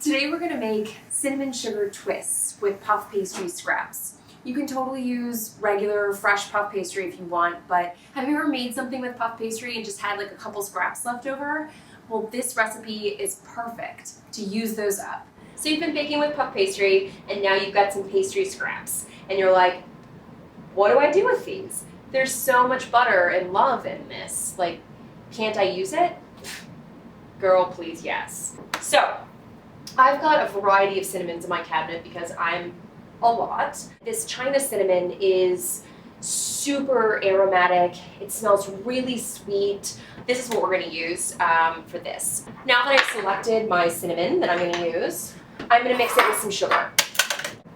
Today we're gonna make cinnamon sugar twists with puff pastry scraps. You can totally use regular fresh puff pastry if you want, but have you ever made something with puff pastry and just had like a couple scraps left over? Well, this recipe is perfect to use those up. So you've been baking with puff pastry and now you've got some pastry scraps and you're like, what do I do with these? There's so much butter and love in this. Like, can't I use it? Girl, please, yes. So, I've got a variety of cinnamons in my cabinet because I'm a lot. This China cinnamon is super aromatic. It smells really sweet. This is what we're gonna use for this. Now that I've selected my cinnamon that I'm gonna use, I'm gonna mix it with some sugar.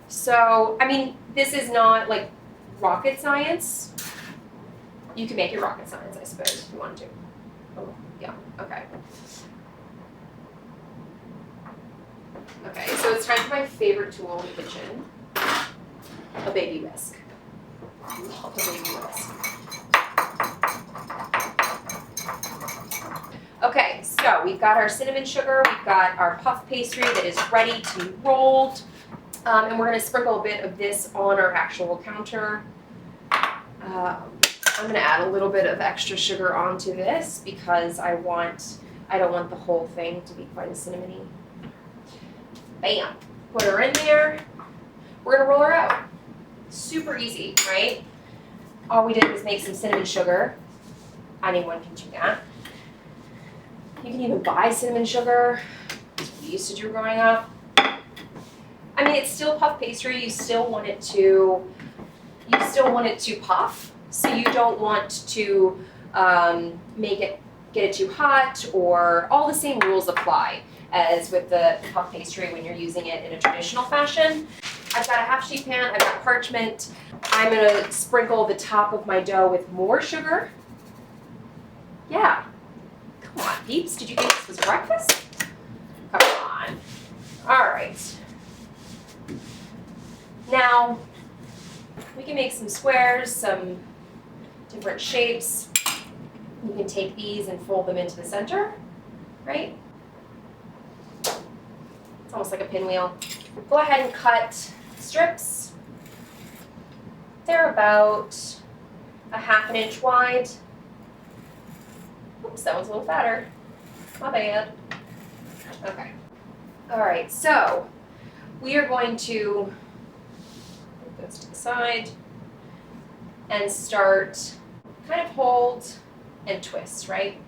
So, I mean, this is not like rocket science. You can make it rocket science, I suppose, if you want to. Oh, yeah, okay. Okay, so it's time for my favorite tool in the kitchen, a baby whisk. I love a baby whisk. Okay, so we've got our cinnamon sugar, we've got our puff pastry that is ready to be rolled, and we're going to sprinkle a bit of this on our actual counter. I'm going to add a little bit of extra sugar onto this because I don't want the whole thing to be quite as cinnamony. Bam! Put her in there. We're gonna roll her out. Super easy, right? All we did was make some cinnamon sugar. Anyone can do that. You can even buy cinnamon sugar. That's what we used to do growing up. I mean, it's still puff pastry. You still want it to puff. So you don't want to get it too hot, or all the same rules apply as with the puff pastry when you're using it in a traditional fashion. I've got a half sheet pan, I've got parchment. I'm gonna sprinkle the top of my dough with more sugar. Yeah, come on peeps, did you think this was breakfast? Come on. All right. Now, we can make some squares, some different shapes. You can take these and fold them into the center, right? It's almost like a pinwheel. Go ahead and cut strips. They're about a ½ inch wide. Oops, that one's a little fatter. My bad. Okay. All right, so we are going to put this to the side and start kind of hold and twist, right?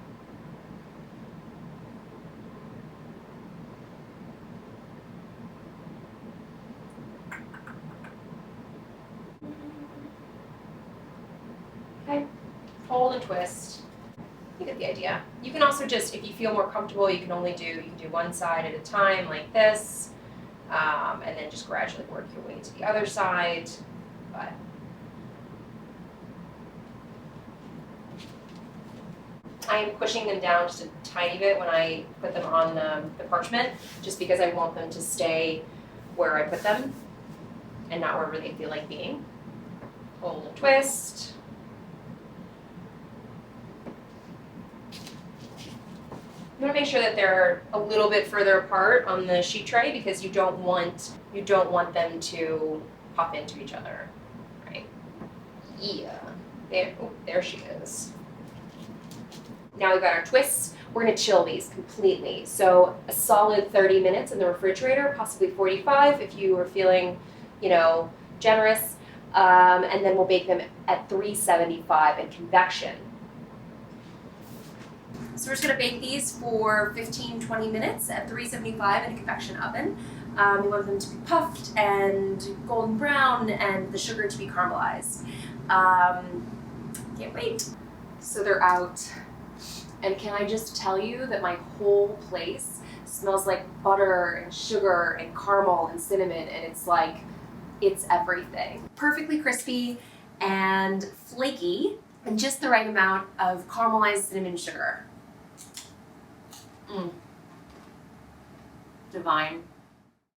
Okay, hold and twist. You get the idea. You can also just, if you feel more comfortable, you can do one side at a time like this, and then just gradually work your way to the other side. But I am pushing them down just a tiny bit when I put them on the parchment, just because I want them to stay where I put them and not wherever they feel like being. Hold and twist. You want to make sure that they're a little bit further apart on the sheet tray because you don't want them to pop into each other, right? Yeah. There she is. Now we've got our twists. We're going to chill these completely. So a solid 30 minutes in the refrigerator, possibly 45 if you are feeling, generous. And then we'll bake them at 375 in convection. So we're just going to bake these for 15-20 minutes at 375 in a convection oven. We want them to be puffed and golden brown and the sugar to be caramelized. Can't wait. So they're out. And can I just tell you that my whole place smells like butter and sugar and caramel and cinnamon, and it's everything. Perfectly crispy and flaky, and just the right amount of caramelized cinnamon sugar. Divine.